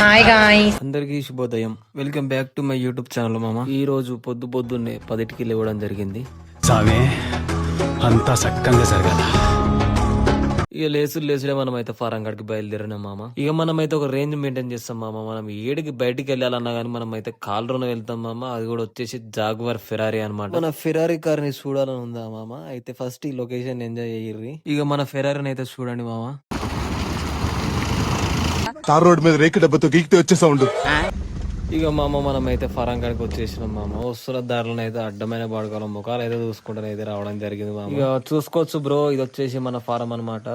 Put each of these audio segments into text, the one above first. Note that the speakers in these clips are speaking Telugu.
హాయ్ గాయ్స్, అందరికీ శుభోదయం. Welcome back to my YouTube channel. మామ ఈ రోజు పొద్దున్నే 10కి లేవడం జరిగింది. సామే అంతా సక్కంగా జరగాల. ఇక లేసుడే మనం అయితే ఫారం కాడికి బయలుదేరినాం మామ. ఇక మనం అయితే ఒక రేంజ్ మెయింటైన్ చేస్తాం మామ. మనం ఏడికి బయటికి వెళ్ళాలన్నా కానీ మనం అయితే కాల్లోనే వెళ్తాం మామ. అది కూడా వచ్చేసి జాగ్వార్ ఫెరారీ అనమాట. మన ఫెరారీ కార్ ని చూడాలని ఉందా మామ. అయితే ఫస్ట్ ఈ లొకేషన్ ఎంజాయ్ అయ్యి ఇక మన ఫెరారీని అయితే చూడండి మామ. తార్ రోడ్ మీద రేకు డబ్బతో గీకితే వచ్చే సౌండ్. ఇక మామ మనం అయితే ఫారం కాడికి వచ్చేసినాం మామ. వస్తున్న దారిలో అయితే అడ్డమైన బాడుకోవాలి ముఖాలు అయితే చూసుకుంటాను అయితే రావడం జరిగింది మామ. ఇక చూసుకోవచ్చు బ్రో, ఇది వచ్చేసి మన ఫారం అనమాట.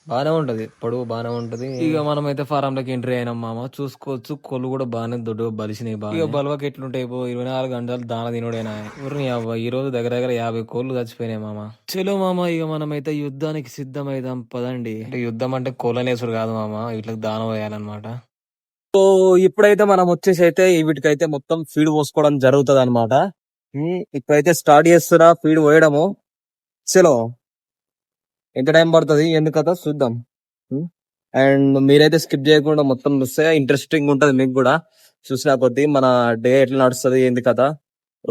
బానే ఉంటది, పొడవు బానే ఉంటది. ఇక మనం అయితే ఫారం లోకి ఎంట్రీ అయినాం మామ. చూసుకోవచ్చు కొలు కూడా బాగానే దొడ్డు బలిసినాయి బాగా. ఇక బలవకి ఎట్లుంటాయి 24 గంటలు దాన తినుడైనా ఈ రోజు దగ్గర 50 కోళ్ళు చచ్చిపోయినాయి మామ. చలో మామ, ఇక మనం అయితే యుద్ధానికి సిద్ధమైదాం పదండి. అంటే యుద్ధం అంటే కోళ్ళనేసుడు కాదు మామ, వీటికి దానం వేయాలన్నమాట. సో ఇప్పుడైతే మనం వచ్చేసి అయితే వీటికైతే మొత్తం ఫీడ్ పోసుకోవడం జరుగుతుంది అనమాట. ఇప్పుడైతే స్టార్ట్ చేస్తున్నా ఫీడ్ పోయడము. చలో, ఎంత టైం పడుతుంది ఎందుకదా చూద్దాం. అండ్ మీరైతే స్కిప్ చేయకుండా మొత్తం చూస్తే ఇంట్రెస్టింగ్ ఉంటది మీకు కూడా. చూసినా కొద్దీ మన డే ఎట్లా నడుస్తుంది ఏంది కదా,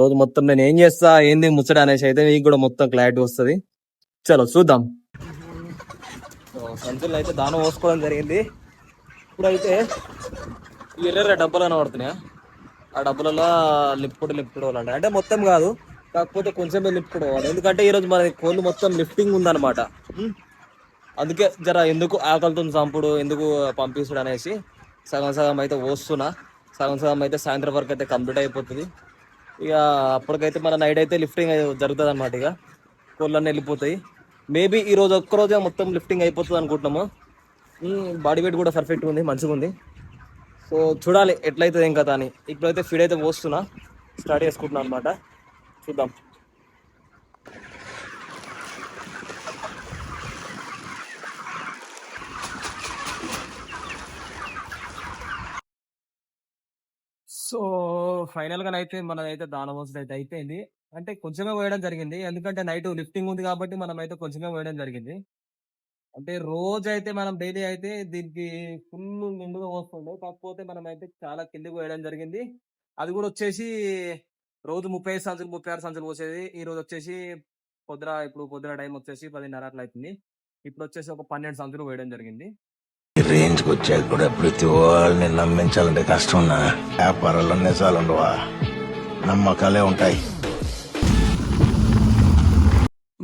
రోజు మొత్తం నేను ఏం చేస్తా ఏంది ముచ్చట అనేసి అయితే మీకు కూడా మొత్తం క్లారిటీ వస్తుంది. చలో చూద్దాం. సంచులు అయితే దానం పోసుకోవడం జరిగింది. ఇప్పుడైతే ఎర్ర డబ్బులు కనబడుతున్నాయా, ఆ డబ్బులలో లిప్పుడు అంటే మొత్తం కాదు, కాకపోతే కొంచెమే లిప్పుడు. ఎందుకంటే ఈరోజు మన కోళ్ళు మొత్తం లిఫ్టింగ్ ఉందన్నమాట. అందుకే జర ఎందుకు ఆకలితో చంపుడు ఎందుకు పంపిస్తుడు అనేసి సగం అయితే పోస్తున్నా. సగం అయితే సాయంత్రం వరకు అయితే కంప్లీట్ అయిపోతుంది. ఇక అప్పటికైతే మన నైట్ అయితే లిఫ్టింగ్ జరుగుతుంది అనమాట. ఇక కోళ్ళన్నీ వెళ్ళిపోతాయి. మేబీ ఈరోజు ఒక్కరోజే మొత్తం లిఫ్టింగ్ అయిపోతుంది అనుకుంటున్నాము. బాడీ వెయిట్ కూడా పర్ఫెక్ట్గా ఉంది, మంచిగా ఉంది. సో చూడాలి ఎట్లయితుంది ఏం కదా అని. ఇప్పుడైతే ఫీడ్ అయితే పోస్తున్నా, స్టార్ట్ చేసుకుంటున్నాను అనమాట. చూద్దాం. సో ఫైనల్ గా అయితే మనదైతే దానం అయితే అయిపోయింది. అంటే కొంచెమే వేయడం జరిగింది, ఎందుకంటే నైట్ లిఫ్టింగ్ ఉంది కాబట్టి మనం అయితే కొంచెమే వేయడం జరిగింది. అంటే రోజు అయితే మనం డైలీ అయితే దీనికి ఫుల్ నిండుగా వస్తుండే, కాకపోతే మనం అయితే చాలా కిందికి వేయడం జరిగింది. అది కూడా వచ్చేసి రోజు 35 సంచులు 36 సంచులు పోసేది. ఈ రోజు వచ్చేసి పొద్దున టైం వచ్చేసి 10:30 అట్లా అవుతుంది. ఇప్పుడు వచ్చేసి ఒక 12 సంచులు వేయడం జరిగింది. రేంజ్కి వచ్చాక కూడా ప్రతి వాళ్ళని నమ్మించాలంటే కష్టం. వ్యాపారాల్లో నిజాలు ఉండవా, నమ్మకాలే ఉంటాయి.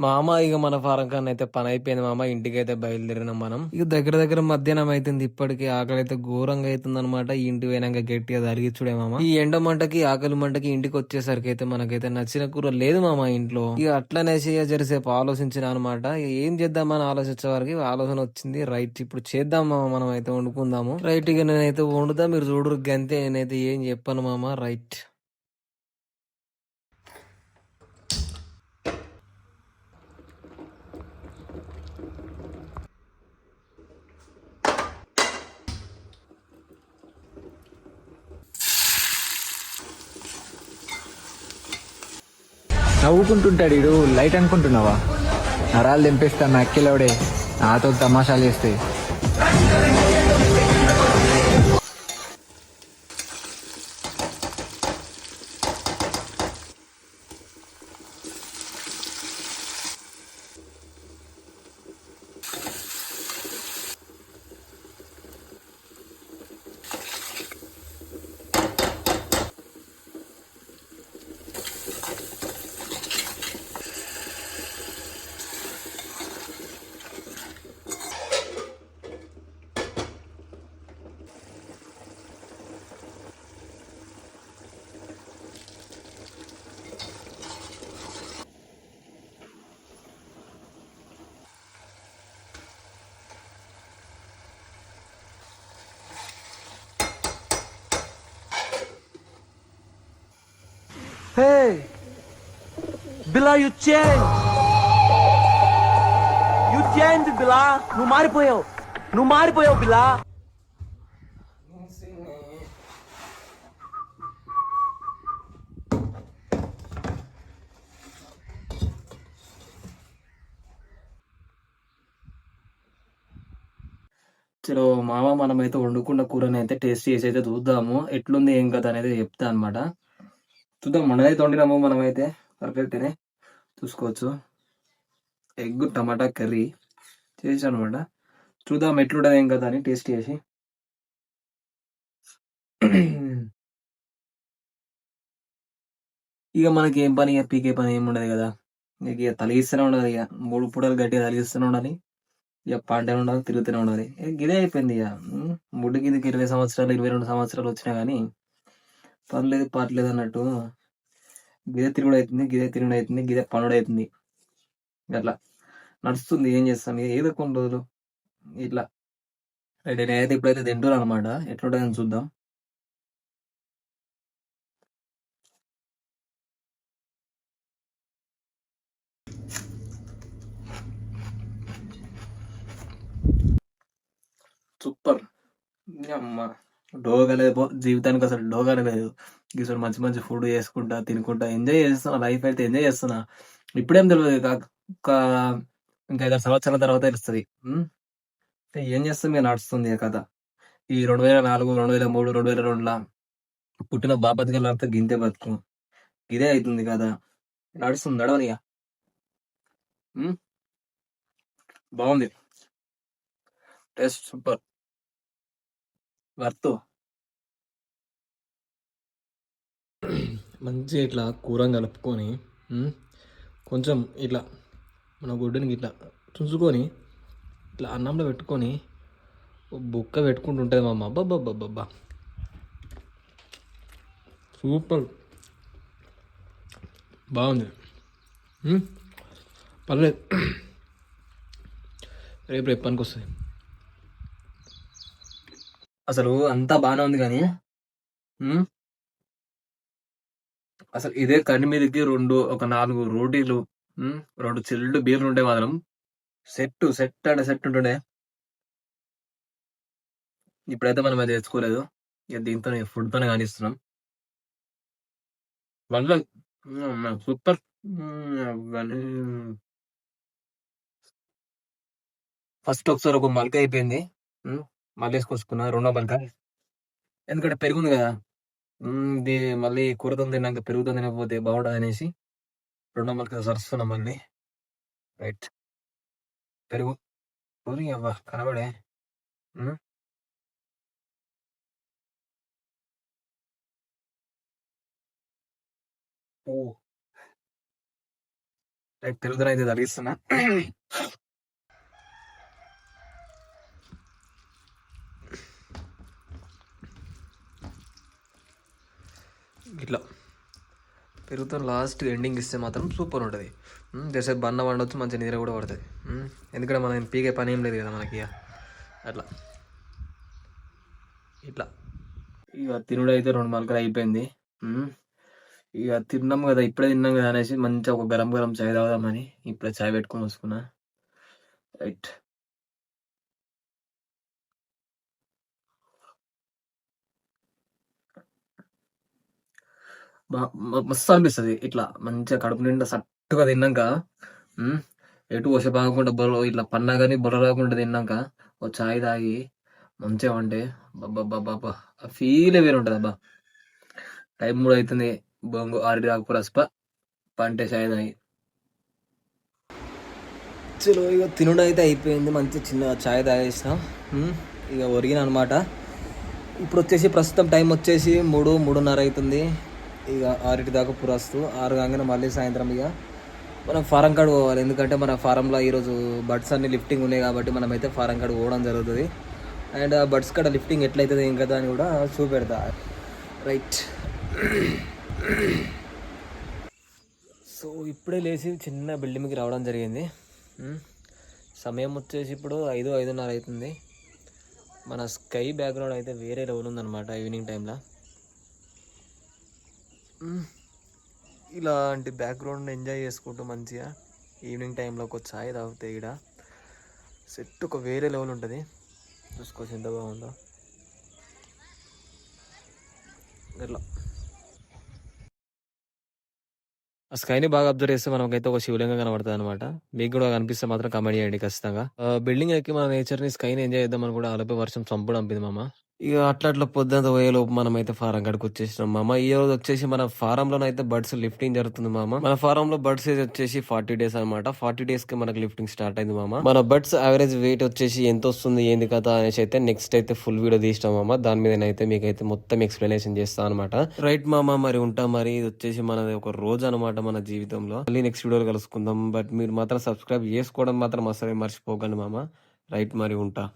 మామ ఇక మన ఫారం కన్నా అయితే పని అయిపోయింది మామ. ఇంటికి అయితే బయలుదేరినాం మనం. ఇక దగ్గర మధ్యాహ్నం అవుతుంది. ఇప్పటికి ఆకలి అయితే ఘోరంగా అవుతుంది అనమాట. ఇంటి పోయినాక గట్టిగా తరిగిచ్చుడే మామ. ఈ ఎండ మంటకి ఆకలి మంటకి ఇంటికి వచ్చేసరికి అయితే మనకైతే నచ్చిన కూర లేదు మామ ఇంట్లో. ఇక అట్లనేసి జరిసేపు ఆలోచించిన అనమాట. ఏం చేద్దామని ఆలోచించే వరకు ఆలోచన వచ్చింది. రైట్, ఇప్పుడు చేద్దాం మామ, మనం అయితే వండుకుందాము. రైట్, ఇక నేనైతే వండుతా, మీరు చూడరు గంతే. నేనైతే ఏం చెప్పాను మామ. రైట్, నవ్వుకుంటుంటాడు ఇడు. లైట్ అనుకుంటున్నావా? నరాలు దింపేస్తా నక్కిలోడే నాతో తమాషాలు చేస్తే. Hey, Bila, you changed. You changed, Bila. నువ్వు మారిపోయావు Bila. చలో మామ, మనమైతే వండుకున్న కూరని అయితే టేస్ట్ చేసి అయితే చూద్దాము ఎట్లుంది ఏం కదా అనేది చెప్తా అనమాట. చూద్దాం, మనమైతే వండినాము, మనమైతే పర్ఫెక్ట్గానే చూసుకోవచ్చు. ఎగ్ టమాటా కర్రీ చేసాను అనమాట. చూద్దాం ఎట్లుంటుంది ఏం కదా అని టేస్ట్ చేసి. ఇక మనకి ఏం పని, ఇక పీకే పని ఏమి ఉండదు కదా. ఇక తలిగిస్తూనే ఉండదు, ఇక 3 పూటలు గట్టిగా తలిగిస్తూనే ఉండాలి. ఇక పంటనే ఉండాలి, తిరుగుతూనే ఉండాలి. ఇదే అయిపోయింది ఇక. ముడ్డు కిందకి 20 సంవత్సరాలు 22 సంవత్సరాలు వచ్చినా కానీ పర్లేదు పాటలేదు అన్నట్టు గిదే తిరుగుడు అవుతుంది, గిదే తిరుగుడు అవుతుంది, గిదే పనుడు అవుతుంది. అట్లా నడుస్తుంది. ఏం చేస్తాం, ఏదో కొన్ని రోజులు ఇట్లా. నేనైతే ఇప్పుడైతే తింటున్నాను అనమాట. ఎట్లుంటుందని చూద్దాం. సూపర్. అమ్మ డోగా లేదు జీవితానికి, అసలు డోగానే లేదు. అసలు మంచి మంచి ఫుడ్ చేసుకుంటా తినుకుంటా ఎంజాయ్ చేస్తున్నా. లైఫ్ అయితే ఎంజాయ్ చేస్తున్నా. ఇప్పుడేం తెలియదు, ఒక ఇంకా 5 సంవత్సరాల తర్వాత తెలుస్తుంది. ఏం చేస్తాం, ఇక నడుస్తుంది ఇక కథ. ఈ 2004, 2003, 2002లా పుట్టిన బాపతికల్లా గింతే బతుకు. ఇదే అవుతుంది కదా, నడుస్తుంది నడవనిగా. బాగుంది, టేస్ట్ సూపర్, వర్త్. మంచిగా ఇట్లా కూర కలుపుకొని కొంచెం ఇట్లా మన గుడ్డుని ఇట్లా తుంచుకొని ఇట్లా అన్నంలో పెట్టుకొని బుక్క పెట్టుకుంటుంటుంది మా అమ్మ. అబ్బబ్బబ్బబ్బా సూపర్, బాగుంది. పర్లేదు, రేపు పనికి వస్తుంది. అసలు అంతా బాగానే ఉంది కానీ అసలు ఇదే కని మీదకి ఒక 4 రోటీలు, 2 చిల్డ్ బీర్లు ఉంటే మాత్రం సెట్ అంటే సెట్ ఉంటుండే. ఇప్పుడైతే మనం అది తెచ్చుకోలేదు. ఇక దీంతో ఫుడ్తోనే కానిస్తున్నాం. సూపర్. ఫస్ట్ ఒకసారి ఒక మల్క అయిపోయింది, మళ్ళీ వేసుకొచ్చుకున్నా 2వ మల్క. ఎందుకంటే పెరుగుంది కదా, ఇది మళ్ళీ కూరతో తిన్నాక పెరుగుతో తినకపోతే బాగుంటుంది అనేసి 2వ మల్క సరుస్తున్నాం మళ్ళీ. రైట్, పెరుగు పూరి అవ్వ కనబడే. ఓ రైట్, పెరుగుతో అయితే తగిస్తున్నా. ఇట్లా పెరుగుతో లాస్ట్ ఎండింగ్ ఇస్తే మాత్రం సూపర్ ఉంటుంది. జస్ట్ బన్న వండొచ్చు, మంచి నిద్ర కూడా పడుతుంది. ఎందుకంటే మనం పీకే పని ఏం లేదు కదా మనకి. అట్లా ఇట్లా ఇక తినుడు అయితే 2 మల్కలు అయిపోయింది. ఇక తిన్నాం కదా, ఇప్పుడే తిన్నాం కదా అనేసి మంచిగా ఒక గరం గరం చాయ్ తాగుదామని ఇప్పుడే చాయ్ పెట్టుకొని వస్తున్నా. రైట్, మస్తు అనిపిస్తుంది ఇట్లా మంచిగా కడుపు నిండా సట్టుగా తిన్నాక. ఎటు వసే బాగకుండా ఇట్లా పన్నా కానీ బొర్ర రాకుండా తిన్నాక ఓ చాయ్ తాగి మంచిగా అంటే బాబా ఆ ఫీలే వేరు ఉంటుంది అబ్బా. టైం కూడా అవుతుంది, బొంగు 6 దాకా రస్ప పంటే చాయ్ తాగి. చలో ఇక తినుడు అయితే అయిపోయింది, మంచి చిన్న చాయ్ తాగేసిన. ఇక ఒరిగిన అనమాట. ఇప్పుడు వచ్చేసి ప్రస్తుతం టైం వచ్చేసి 3:30 అవుతుంది. ఇక 6 దాకా పురస్తు 6 కాగానే మళ్ళీ సాయంత్రం ఇక మనం ఫారం కాడ పోవాలి. ఎందుకంటే మన ఫారంలో ఈరోజు బర్డ్స్ అన్ని లిఫ్టింగ్ ఉన్నాయి కాబట్టి మనమైతే ఫారం కాడ పోవడం జరుగుతుంది. అండ్ ఆ బర్డ్స్ కాడ లిఫ్టింగ్ ఎట్లయితుంది ఏం కదా అని కూడా చూపెడతా. రైట్, సో ఇప్పుడే లేచి చిన్న బిల్డింగ్కి రావడం జరిగింది. సమయం వచ్చేసి ఇప్పుడు 5:30 అవుతుంది. మన స్కై బ్యాక్గ్రౌండ్ అయితే వేరే లెవెల్ ఉందన్నమాట ఈవినింగ్ టైంలో. ఇలాంటి బ్యాక్గ్రౌండ్ ఎంజాయ్ చేసుకుంటూ మంచిగా ఈవినింగ్ టైంలో ఒక చాయ్ తాగితే ఇక్కడ సెట్ ఒక వేరే లెవెల్ ఉంటుంది. చూసుకోవచ్చు ఎంత బాగుందో ఇట్లా. ఆ స్కైని బాగా అబ్జర్వ్ చేస్తే మనకైతే ఒక శివలింగం కనబడుతుంది అనమాట. మీకు కూడా కనిపిస్తే మాత్రం కమెంట్ చేయండి ఖచ్చితంగా. బిల్డింగ్ ఎక్కి మన నేచర్ ని స్కైని ఎంజాయ్ చేద్దామని కూడా ఆలోపే వర్షం చంపుడు అంపింది మామ. ఇక అట్లా పొద్దుంత పోయేలోపు మనం అయితే ఫారం కాడికి వచ్చేసినాం మామ. ఈ రోజు వచ్చేసి మన ఫారం లోనైతే బర్డ్స్ లిఫ్టింగ్ జరుగుతుంది మామ. మన ఫారం లో బర్డ్స్ ఏజ్ వచ్చేసి 40 days అనమాట. 40 days కి మనకి లిఫ్టింగ్ స్టార్ట్ అయింది మామ. మన బర్డ్స్ యావరేజ్ వెయిట్ వచ్చేసి ఎంత వస్తుంది ఏంది కదా అనేసి అయితే నెక్స్ట్ అయితే ఫుల్ వీడియో తీసినాం మామ. దాని మీద అయితే మీకైతే మొత్తం ఎక్స్ప్లెనేషన్ చేస్తా అనమాట. రైట్ మామ, మరి ఉంటా. మరి ఇది వచ్చేసి మనది ఒక రోజు అనమాట మన జీవితంలో. మళ్ళీ నెక్స్ట్ వీడియోలో కలుసుకుందాం. బట్ మీరు మాత్రం సబ్స్క్రైబ్ చేసుకోవడం మాత్రం అసలు మర్చిపోకండి మామ. రైట్, మరి ఉంటా.